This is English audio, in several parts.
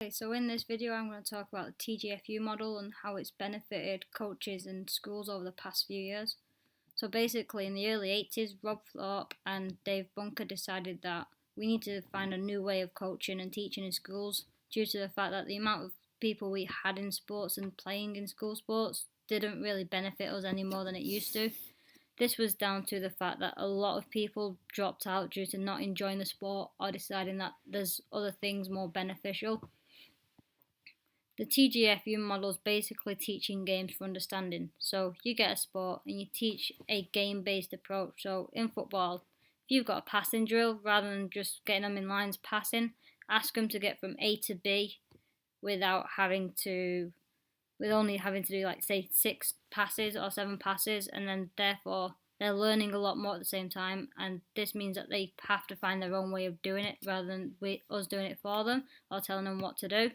Okay, so in this video I'm going to talk about the TGfu model and how it's benefited coaches and schools over the past few years. So basically in the early 80s, Rob Thorpe and Dave Bunker decided that we need to find a new way of coaching and teaching in schools due to the fact that the amount of people we had in sports and playing in school sports didn't really benefit us any more than it used to. This was down to the fact that a lot of people dropped out due to not enjoying the sport or deciding that there's other things more beneficial. The TGfu model is basically teaching games for understanding. So you get a sport and you teach a game-based approach. So in football, if you've got a passing drill, rather than just getting them in lines passing, ask them to get from A to B with only having to do like say 6 passes or 7 passes, and then therefore they're learning a lot more at the same time, and this means that they have to find their own way of doing it rather than us doing it for them or telling them what to do.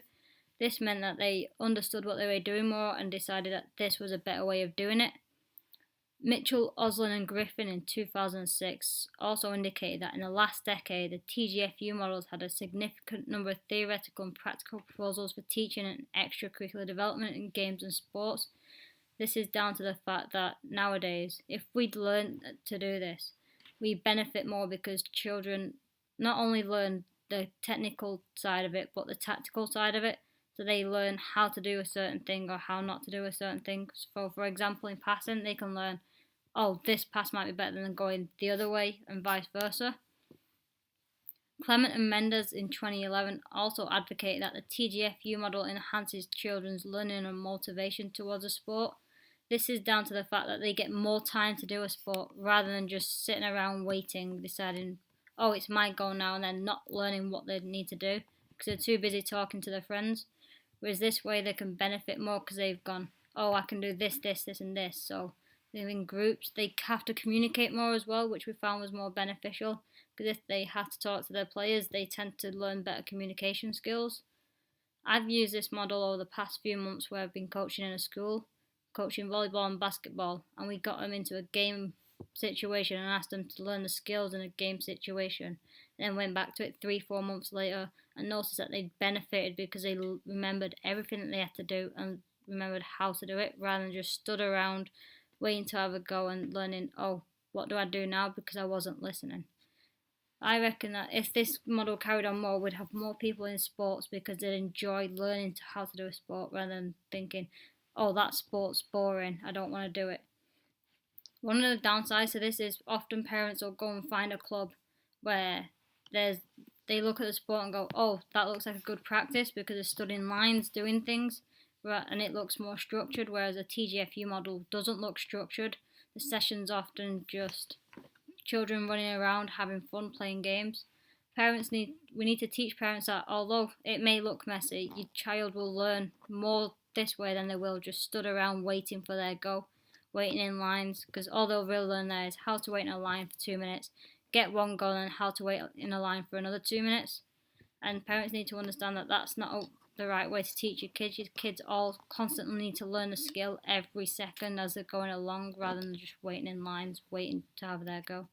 This meant that they understood what they were doing more and decided that this was a better way of doing it. Mitchell, Oslin and Griffin in 2006 also indicated that in the last decade the TGfu models had a significant number of theoretical and practical proposals for teaching and extracurricular development in games and sports. This is down to the fact that nowadays, if we'd learned to do this, we benefit more because children not only learn the technical side of it but the tactical side of it. So they learn how to do a certain thing or how not to do a certain thing. So for example, in passing, they can learn, oh, this pass might be better than going the other way and vice versa. Clement and Mendes in 2011 also advocated that the TGfu model enhances children's learning and motivation towards a sport. This is down to the fact that they get more time to do a sport rather than just sitting around waiting, deciding, oh, it's my goal now, and then not learning what they need to do because they're too busy talking to their friends. Whereas this way they can benefit more because they've gone, oh, I can do this, this, this and this. So they're in groups. They have to communicate more as well, which we found was more beneficial because if they have to talk to their players, they tend to learn better communication skills. I've used this model over the past few months where I've been coaching in a school, coaching volleyball and basketball, and we got them into a game situation and asked them to learn the skills in a game situation. Then went back to it 3-4 months later and noticed that they benefited because they remembered everything that they had to do and remembered how to do it rather than just stood around waiting to have a go and learning, oh, what do I do now because I wasn't listening. I reckon that if this model carried on more, we'd have more people in sports because they'd enjoy learning how to do a sport rather than thinking, oh, that sport's boring, I don't want to do it. One of the downsides to this is often parents will go and find a club where they look at the sport and go, oh, that looks like a good practice because they're stood in lines doing things, and it looks more structured, whereas a TGfu model doesn't look structured. The session's often just children running around having fun playing games. We need to teach parents that although it may look messy, your child will learn more this way than they will just stood around waiting for their go, waiting in lines, because all they'll really learn there is how to wait in a line for 2 minutes, get one goal, and how to wait in a line for another 2 minutes. And parents need to understand that that's not the right way to teach your kids. Your kids all constantly need to learn the skill every second as they're going along rather than just waiting in lines, waiting to have their go.